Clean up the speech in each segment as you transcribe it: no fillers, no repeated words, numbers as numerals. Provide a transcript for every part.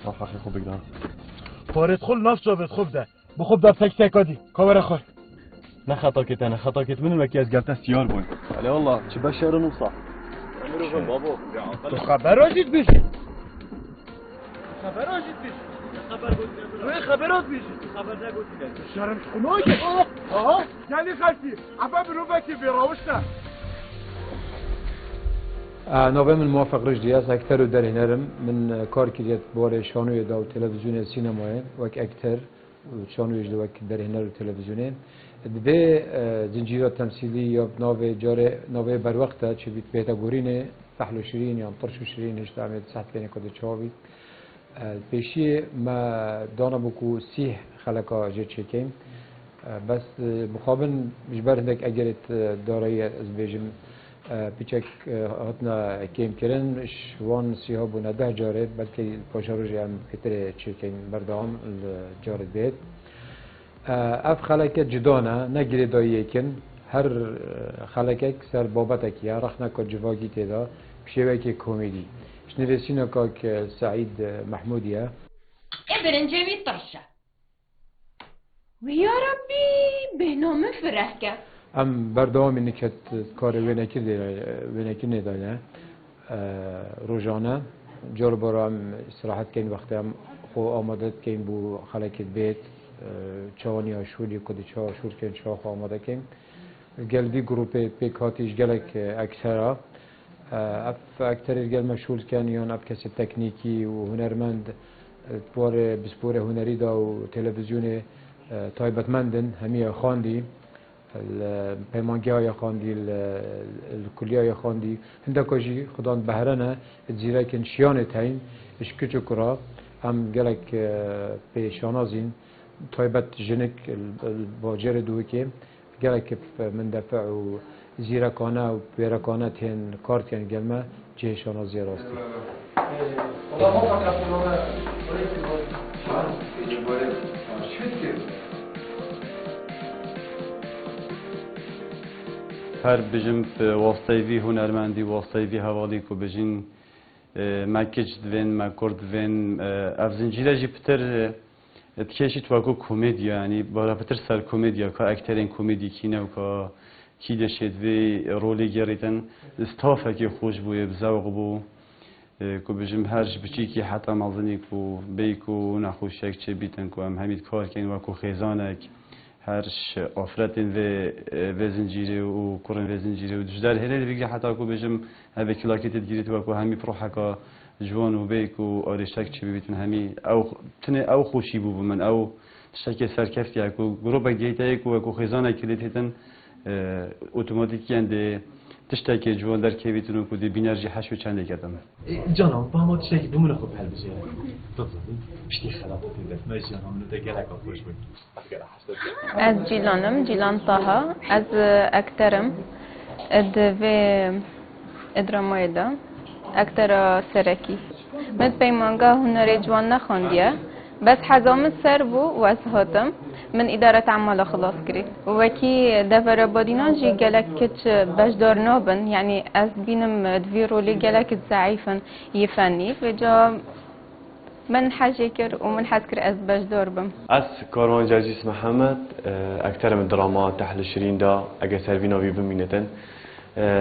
صافي خوب بگیرم. فارد خل نفس جا بید خوب ده. بخوب در تک تکادی. کاور خور. نه خطا کت نه خطا کت من وکی از گلت سیار بود. ولی والله چه بشر نوصا. میرو بابا. تو خبر آجید بیش. خبر آجید بیش. خبر گوشی. روی خبرات بیش. خبر نگوشی. شرم خنوی. آه. یعنی خالتي. عبا بروبکی بیراوشنا. نوام الموافق رشدي از اكثر درهنرم من كار كريت بور شانوي دا تلفزيون السينما وك اكثر شانوي جدا وك درهنر التلفزيون دبي زنجيرة تمثيلية بنوع جاري نوع بروقتها شو بيت بيتاغورينه فحلو شيرين يعني طرش شيرين هش تعمل ساعت كأنه كده شابي بيشي ما دانا بكو سيح خلقا جت شكيم بس مقابل مش برهنك اجرت دارية از بيجم پیچک هاتنا کیم کردن شوان سیاه بوده 10 جاره بلکه پاشاروجی هم کتر چیکین بردام الجاره بیت اف خلاقه جدانه نگیری دایی کن هر خلاقه سر بابت کیا رخنا که جواگی تدا بشیوه که کمدی شنیدسینا که سعید محمودیه برنجه می طرشه ويا ربي بهنام فرحكه ام بردام نکت کار وینکی داینه روزانه جور برام استراحت کن وقتی هم خو آماده کن بو خلک بیت چانی آشولی کدی چا آشول کن چا خو آماده کن گلدی گروپ پیکاتیش گلک اکثرا اف اکثر گل مشغول کن یان اف کسی تکنیکی و هنرمند بسپور هنری دا و تلویزیون تایبتمندن همیه خواندی البيمانجي يا خاندي الكلية يا خاندي هندك أجي خدان بهرنا الزيرة كن شيانة هين إيش كتشو كرا هم جالك بشانازين طيبت جنك الباجر دوكي جالك من دفع وزيرة كانا وبيرة كانا هين كارت يعني جالما جه شانازي راستي. هر بجم واسطوی هنرمندی واسطوی حوالی کو بجین مکج دوین مکرد دوین افزنجیره جی پتر اتکشی تو اگو کمدیا یعنی برای پتر سر کمدیا که اکترین کمدی کینه و که کی دشید وی رولی گریتن استافه که خوش بوی بزاق بو کو بجم هرج بچی کی حتی مازنی کو بیکو نخوشک چه بیتن کو هم همید کار کن و کو خیزانک هرش آفرتین و زنجیره و کرن و زنجیره و دشدار هنر بگی حتی کو بجم هذا کلاکت تگیرید و کو همی پروحکا جوان و بیک و آرشتک چی بیتن همی او تنه او خوشی بو من او شکی سرکفتی کو گروه گیتای کو خزانه کلیت هتن اتوماتیکیان ده تشتکی جوان در کی بیتن کو دی بینرژی حشو چنده کردم جانم با ما تشتکی بمونه خوب حل بشه بشتی خلاص تدرس ماشي انا من دقيقه خوش بود از جیلان طه از اکترم ادرامای دا اکتر سرکی من پیمانگاه هنری جوان نخوندیه بس حزام سر بو و از هاتم من اداره اعمال خلاص کرد وکی دفر بادینا جی گلک کچ بجدار نابن یعنی از بینم دوی رولی گلک ضعیفن یفنی و جا من حاجه کر و من حس کر از بجدار بم از کاروان جرجیس محمد اکثر من دراما تحل شیرین دا اگه سروینا بی بمینتن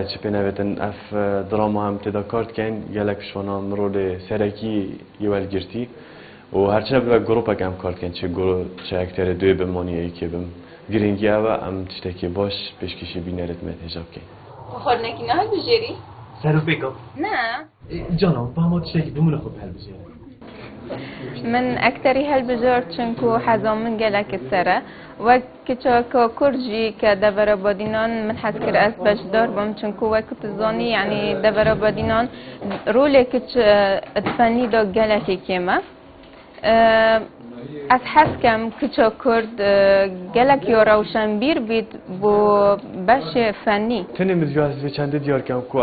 چه پنوتن اف دراما هم تدا کارت کن گلک شونا مرول سرکی یوال گرتی و هرچه به گروپا کم کارت کن چه اکثر دوی بمانیه که بم گرینگی و ام تشتکی باش پیشکشی بینرت مت حجاب کن خور نکی نه بجری سرو بگم نه جانم با ما تشتکی بمونه خوب حل بشه من اکتری هل بجار چنکو حزام من گلک سره و کچا که کرجی که دور بادینان من حس کر از بجدار بم چنکو و کتزانی یعنی دور بادینان رولی کچ ادفنی دا گلکی کیمه از حس کم کچا کرد گلک یا روشن بیر بید بو بش فنی تنی مزجاز به چنده دیار کم کو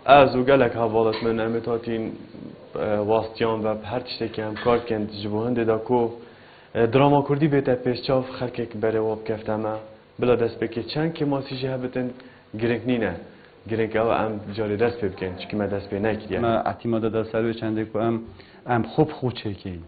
از و گلک حوالت من امتاتین واستیان و هر چیزی که هم کار کند جبهند دا کو دراما کردی بیت پیشچاف خلک بره واب کفتما بلا دست بکی چند که ماسیجی هبتن گرنگ نینه گرنگ که ام جاری دست پی بکن چون ما دست پی نکردیم. ما اعتماد در سر چنده که ام خوب خود چکی.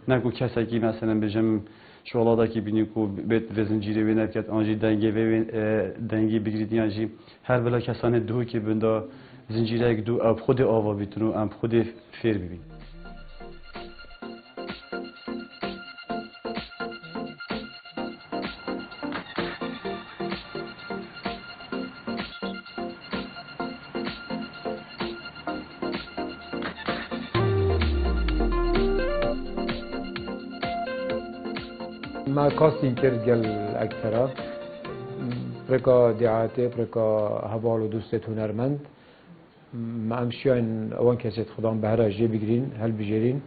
نگو کسی که مثلا بجم شوالادا که بینی که بیت وزنجیری وینت که آنجی دنگی بگیری آنجی هر ولا کسان دو که بنده زنجیره دو اب خود آوا بیتونو ام خود فیر ببین. ما کاستینگ کرد گل اکثرا برکا دعاته برکا هوال و دوست هنرمند ما امشیان اوان کسیت خدام بهره جی بگیرین هل بجرین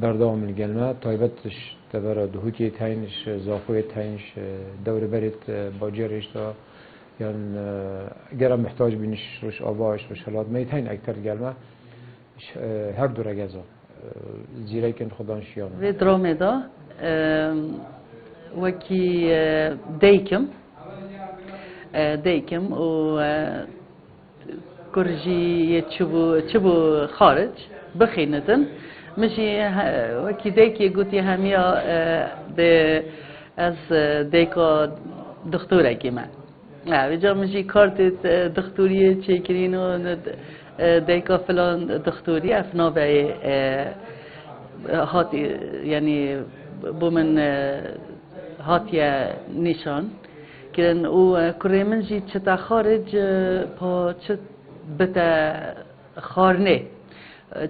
بردام الگلمه تایبتش تبرا دهوکی تاینش زافوی تاینش دور برید باجرش تا یان گرم محتاج بینش روش آواش روش حالات میتین اکثر گلمه هر دور گزا زیرای کن خدان شیان و درامه دا وکی دیکم و کرجی چبو خارج بخینتن مشی وکی دیکی گوتی همیا به از دیکا دکتره کی من وجا مشی کارت دکتوری چیکرین و دیکا فلان دکتوری افنا به هات یعنی بومن هاتیا نشان کردن و کریم جی چتا خارج پا چت بتا خارنه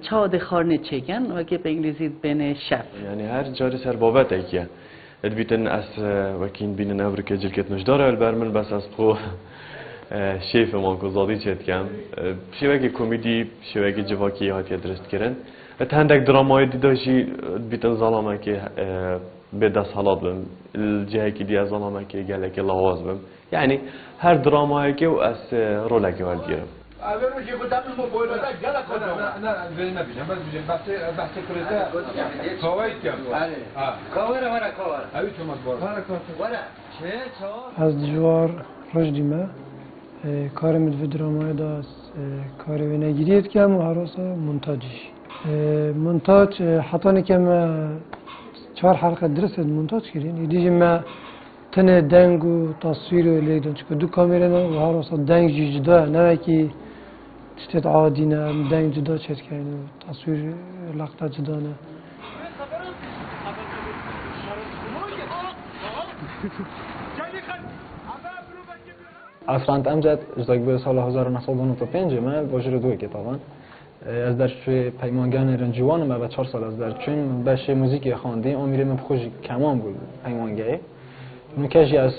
چاد خارنه چیکن و که به انگلیسی بین شف یعنی هر جاری سر بابت ایکیه ادبیتن از وکین بینن ابرک جلکت نجدار البرمن بس از خو شیف ما کوزادی چت کم شیوه کمدی شیوه جواکی هاتیا درست کردن تندک درامای دیداشی بیتن ظالمه که به دست حالات بم الجهه که دیگه ظالمه که گله که لواز بم یعنی هر درامایی که از روله که ول گیرم اول میگه بودم موبایل داد گله کنم نه ولی نبینم بس کلیته کاوی کم کاور کاور اوی تو مات بار از جوار روش دیمه کارم دو درامای داست کار و نگیریت کم و هراسا منتاجش منتاج حتی نکم 4 حلقه درست منتاج کردین دیدیم ما تنه دنگ و تصویر و لیدن چون دو کامera نه و هر واسه دنگ جدا نه کی چت عادی نه دنگ جدا چت کنه تصویر لقطه جدا نه افرانت امجد اجداگ به سال 1995 من واجر دوی کتابان از درچوی پیمانگان رنجوان ما و 4 سال از درچوین بشه موزیک خواندی امیره من خوش کمان بود پیمانگه نکجی از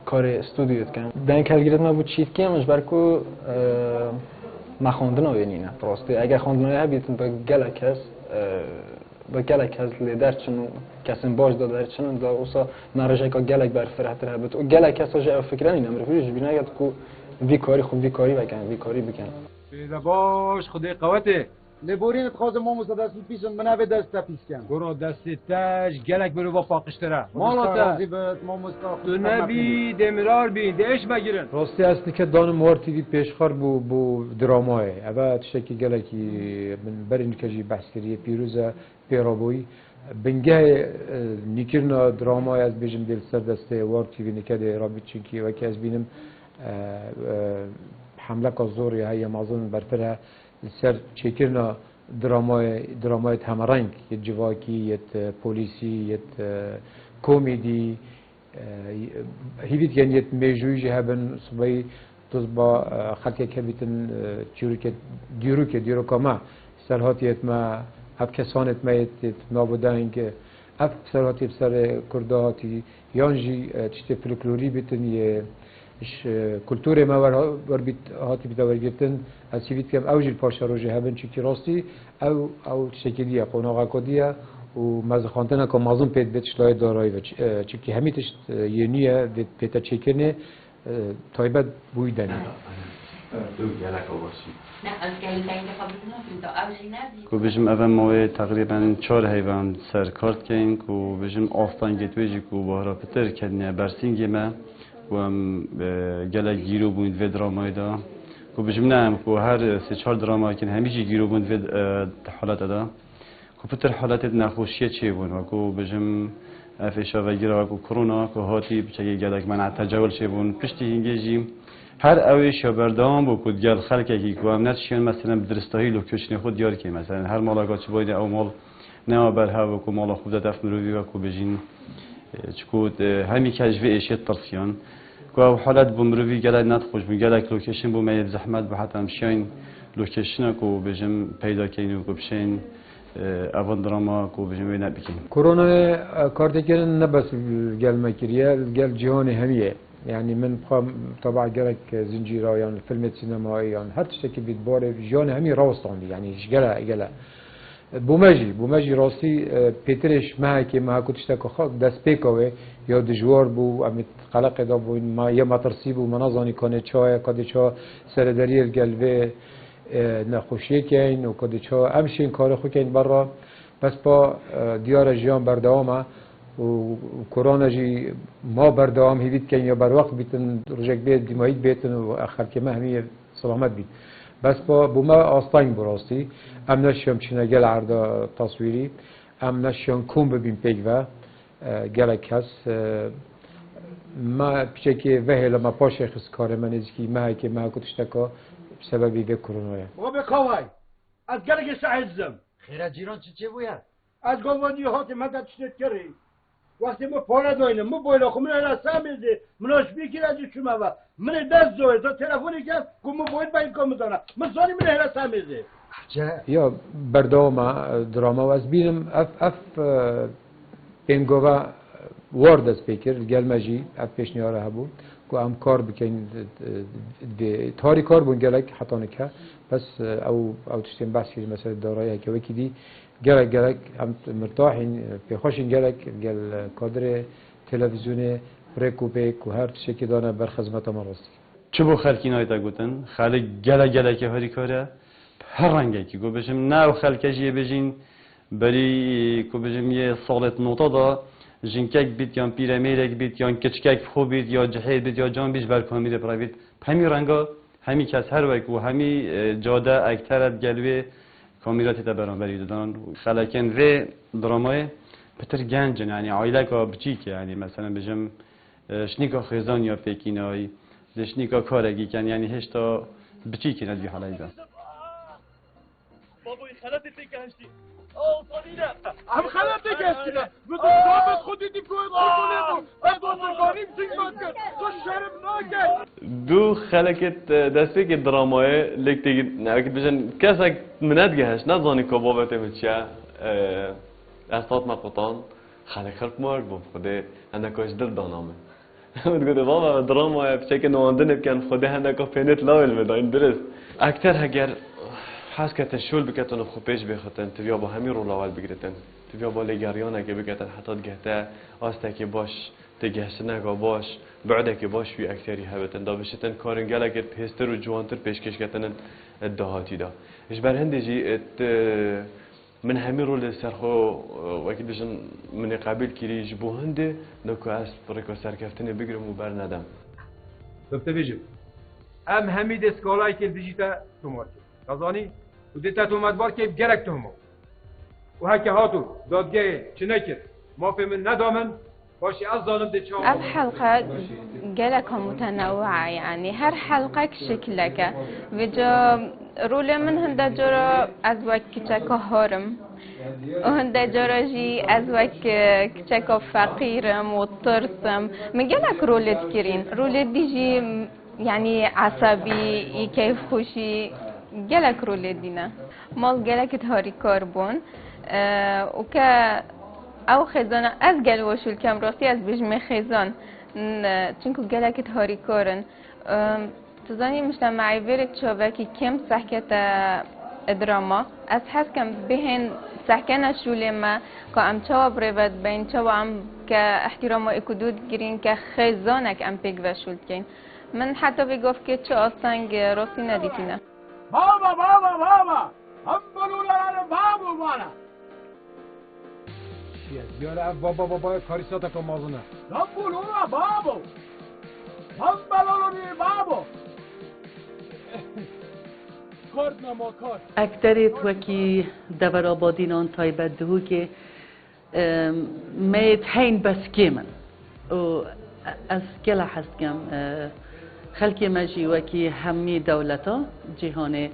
کار استودیوت کن دن کلگیرت ما بود چیت کیم اش برکو ما خواندن آوینینه راسته اگر خواندن آوینه بیتن با گلک از لیدر چنو کسیم باش دادر چنو دا اوسا نرجع که گلک بر فرحت ره بت و گلک کسا جا فکرانی نمره فیش بینه یاد کو ویکاری خوب ویکاری بکن بیدا باش خدای قوته لبورین تخوز ما مصدست پیشن منو به دست پیش کن گرو دست تاج گلک برو با پاکشتره مالاتا ما تو نبی دمرار بین دیش بگیرن راستی است که دان مارتیوی پیشخار بو درامای اول تشکی گلکی من برین کجی بحث کردی پیروز پیرابوی بنگه نیکرنا درامای از بیشم دل سر دسته وارتیوی نکده رابط چنکی و که از بینم حمله کازوری های مازن برتره سر چیکرنا درامای همرنگ یه جواکی یه پلیسی یه کمدی هیوید یعنی یه میجویی هبن صبحی توز با خطی که بیتن دیرو کما سرهاتیت ما اب کسانت میت نابودن که اب سرهاتی بسر کردهاتی یانجی چیت فولکلوری بیتن یه کلتور ما ور بیت هاتی بیدار گرفتن از چیزی که اوجی پارچه روزی هبن چی راستی او شکلیه قناق کدیه و مزخانتنا که مازن پید بیت شلای دارایی و چی که همیتش یعنیه بیت چیکنه تایبت بویدنی. کو بجم اول موی تقریبا 4 حیوان سر کارت کن کو بجم آستان گتویجی کو بارا پتر کنه برسینگی ما و هم گله گیرو بود و درامای دا کو بجمنام کو هر سه چهار دراما کن همیشه گیرو بود و حالت دا کو پتر حالت نخوشیه چی بود و کو بجم افشا و گیرا و کو کرونا کو هاتی بچه گله منع تجاول چی بود پشتی اینجی هر اویش یا بردام بود کد گل خلقه کی کو هم نتشین مثلا درستایی لوکیشن خود دیار کی مثلا هر مالاقات چه باید او مال نه بر ها و کو مال خود دفت مروی و کو بجین چکود همی کجوی اشیت ترسیان کو حالت بمروی گله نت خوش بود گله لوکیشن بود میاد زحمت به حتی همشین لوکیشن کو بجیم پیدا کنیم کو بشین اول دراما کو بجیم نبکیم كورونا كارديكن نبس قال ما كريا قال جهاني همية يعني من بخام طبعا جالك زنجيرة يعني فيلم سينمائي يعني هر تشتكي بيتباري جهاني همي راوستاندي يعني ايش قال بوماجي راسي بيترش ما كي ما كنت اشتكى خاك داس بيكوي يا دجوار بو امت قلق دا بو ما يا ما ترسيبو منازاني كانه چاي كادچا سردري القلبه نخوشی کن و کدیچا امشین کار خو کن برا بس با دیار جیان بردوامه و کرونا جی ما بردوام هیوید کن یا بر وقت بیتن رجک بیت دیمایید بیتن و آخر که مهمی سلامت بیت بس با بوما آستان براستی ام نشیم چنه گل عرض تصویری ام نشیم کم ببین پیگ و گلک هست ما پیچه که وحیل ما پاشه خس کار من ازکی ما که ما کتشتکا بسبب به کرونا. وبخوای از گلگ سعیدم. خیره جیران چه بویا؟ از گوانی هات مدد شنید کردی. وقتی ما پاره داینم ما بالا خو من را سامیده مناش بیکیر از شما و من دست زوی تا تلفنی که کوم باید با این کام دارم من زانی من را سامیده. یا بردوما دراما و از بینم اف پنگووا وارد از پیکر گلمجی اف پیشنیاره هبود. کو ام کار بکن تاری کار بون گلک حتی نکه بس او تشتیم بحثی مثلا دارایی که وکی دی گلک ام مرتاحین به خوشین گلک گل کادر تلویزیون پرکو پیک و هر چیزی که دانه بر خدمت ما راستی چه بو خلکی نایتا گوتن خالق گله که هری کاره هر رنگی که گو بجم نه خلکجیه بجین بری کو بجم یه سالت نوتا دا جنکک بیت یا پیرمیرک بیت یا کچکک خوب بیت یا جهید بیت یا جان بیش برکامیده پرایوت همی رنگا همی کس هر وقت و همی جاده اکثرت گلوی کامیراتی تا برانبری دادن خلکن و درامای بتر گنجن یعنی عائله کا بچیک یعنی مثلا بجم شنیکا خیزان یا پکینای شنیکا کارگی کن یعنی هشتا بچیکی ندی حالای دا بابوی خلات تکاشتی هم خلات تکاشتی بدون ضابط خودی دی کوی خودی بعد بزرگانیم چیکار کرد تو شرم نکرد دو خلکت دسته که درامای لکتی نکت بجن کسک منت گهش نزانی که بابت میشه استاد مقطان خلک خلق مرگ بود خوده هنکاش دل دانامه میگه بابا درامای بچه که نواندن بکن خوده هنکا پینت لاول میدن درست اکتر اگر حس کتن شول بکتن و خوب پیش بخوتن تبیا با همین رول اول بگیرتن تبیا با لگریانه که بکتن حتی گهته آسته که باش تگهسنه که باش بعده که باش وی اکتری هبتن دا بشتن کارن گله که پیستر و جوانتر پیشکش کتن دهاتی دا اش بر هنده جی من همین رول سرخو وقتی بشن من قابل کریج بو هنده نکو از برکا سرکفتنه بگیرم و بر ندم دکتر بیجم ام همین دستگاهایی که دیجیتا تومار کازانی و دیتا تومات بار که گرک تومو و هک هاتو دادگاه چه نکرد ما فهمن ندامن باشی از ظالم ده چه اف حلقة جلك متنوعة يعني هر حلقة شكلك وجا رول من هندا جرا أزواج كتشكا هارم وهندا جرا جي أزواج كتشكا فقيرم وطرسم من جلك رول تكرين رول ديجي يعني عصبي كيف خوشي جلك رول دينا مال جلك تهاري كربون وكا او خزانه از گل وشول کم راستی از بجم خزان چونکو گلک تهاری کارن تزانی مجتمعی ورد شوکی کم سحکت دراما از حس کم بهن سحکن شوله ما که ام چوا برود بین چوا ام که احترام و اکدود گرین که خزانک ام پیگ وشول کن من حتی بگفت که چه آستانگ راستی ندیتینه بابا هم بلولا بابا مانا بیاره بابا کاری ساتا که مازونه هم بلولا بابا هم بلالونی بابو کارت نما کارت اکتریت وکی دور آبادینان تایبت دهو که میت هین بس کیمن و از گله هست کم خلکی مجی وکی همی دولتا جهانه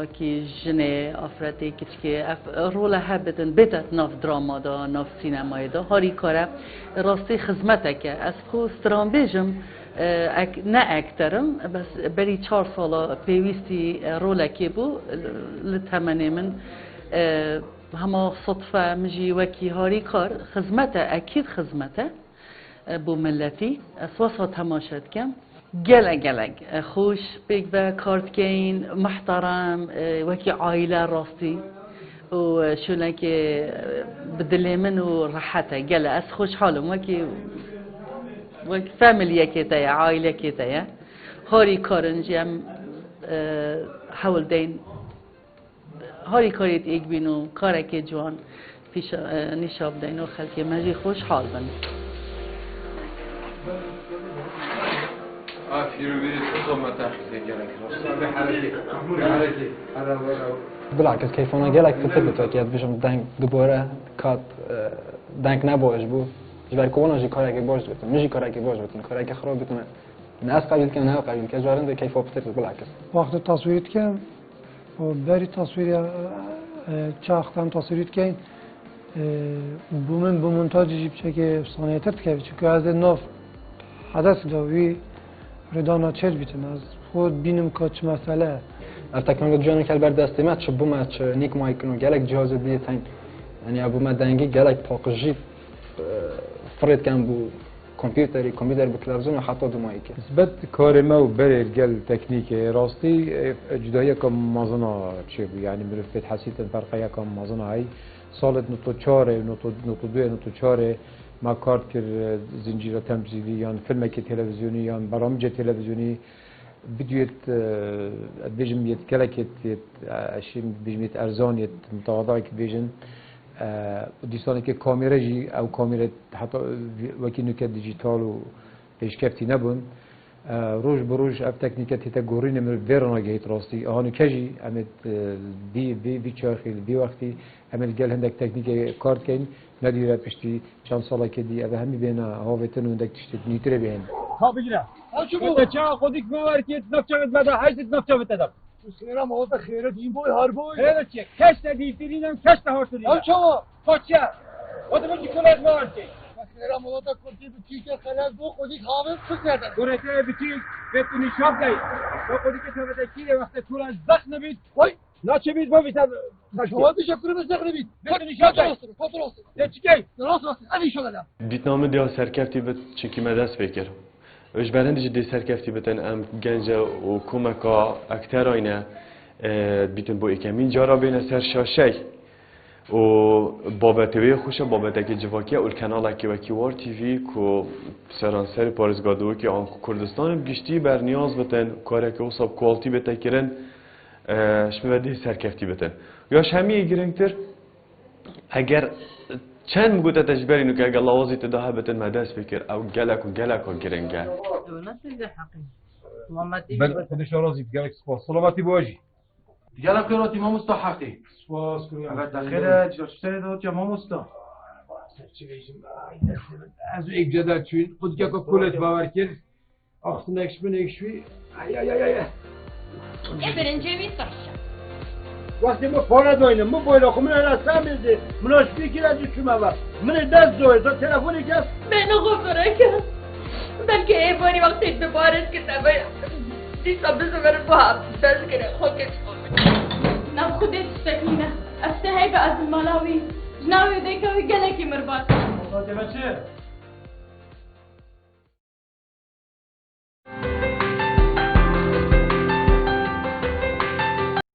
وکی جن آفرتی که رول هبتن بیتت ناف دراما دا ناف سینمای دا هاری کاره راستی خدمته که از خو ستران بیجم نه اکترم بس بری 4 سالا پیوستی رولکی بو لتمنی من همه صدفه مجی وکی هاری کار خدمته اکید خدمته بو ملتی اسواسا تماشد کم گلگ خوش بیگ و کارت کین محترم وکی عائله راستی و شونه که بدلی من و راحته گل از خوش حالم وکی فامیلیه که تایا عائله که تایا هاری کارنجیم حول دین هاری کاریت ایک بینو کاره که جوان پیش نشاب دین و خلکی مجی خوش حال بند فيرو بيري تحطهم متاخذ حركي بالعكس كيف انا قالك كتبت اكيد بيجم دنگ دوباره كات دنگ نباش بو جبر كونا جي كارك باش بتون مجي كارك باش بتون كارك خراب بتون ناس قبل كم نه قبل كه جارنده كيف ابتدت بالعكس وقت تصویرت کم و بری تصویر چاختم تصویرت کن بومن بمونتاج جیب چه که افسانه ترت که چون که از ناف حدث داوی ردانا چل بیتن از خود بینم که چه مسئله از تکنولوژی جانو که بر دستی مت چه بوم چه نیک مایکرو گلک جهاز دیگه تین یعنی ابو ما دنگی گلک پاکجی فرد کم بو کامپیوتر به تلویزیون و حتی دو مایک نسبت کار ما و بر گل تکنیک راستی جدایی کم مازنا چه بو یعنی مرفت حسیت فرقی کم مازنا های سالت نوتو 4 نوتو 2 نوتو 4 ما کارت کر زنجیره تمثیلی یا فیلم که تلویزیونی یا برامج تلویزیونی بدیت بیشتر میت کلاکت اشیم بیشتر ارزانیت متعادل که بیشتر دیسانی که کامرا جی او کامرا حتی وکی نکات دیجیتال و پیشکفتی نبود روز بروز اف تکنیکات هیتا گورین مر ویرنا گهیت راستی آنو کجی امت بی چارخیل بی وقتی امت گل هندک تکنیک کارت کن ندیره پشتی چند ساله که دی اوه همی بینا هاوتن و هندک تشت نیتره بیان ها بگیره چه چه خودی که مور که نفچمت بده هشت نفچمت دادم سیرا مواد خیرت این بوی هر بوی خیرت چه کش ندیدینم کش نهارت دیدم هم چوا خوچه خودم چی کنید مور که سیرا مواد کردی به چی که خلاص بو خودی خواهم فکر گورته بیتی بتونی شاب دی تو خودی که تو بده کی وقت تو از زخم نبید وای نه چه بید با بیت شما تشکر به زخم نبید بتونی شاب دی درست چی کی درست امی شغلم دیتنامه دیا سرکفتی به چکی مدرس فکر اش برند جدی سرکفتی بتن ام گنج و کمکا اکتر آینه بیتن با اکمین جارا بین سر شاشه و بابتوی خوشه بابته که جواکی اول کانال که وکی وار تیوی کو سرانسر پارزگادو که آن کردستان گشتی بر نیاز بتن کاری که حساب کوالتی بته کرن شمیدی سرکفتی بتن یا شمی گرنگتر اگر چند مگوده تجبری نو که اگر لوازی تداه بتن مدرس فکر او گلک و گرنگه بل خودش راضی بگرک سپاس سلامتی باجی دیگر خیراتی ما مستحقی سپاس کنیم خیرت چه داد یا ما مستا از یک جدد چوین خود که کلت باور کرد آخسن اکش بین اکشوی ای برنجه میترشه وقتی ما پاره داینم ما باید آخو من رسم بیزی مناش بیکی رجی شما و من دست دوید تا تلفونی کس منو غفره کن بلکه ایوانی وقتی به بارش که تبا دیسا بزمر با هم دست کنه خوکش کن نم خودت سکنینه افته های به از المالاوی جناوی دیکوی گلکی مرباط فاطمه چه؟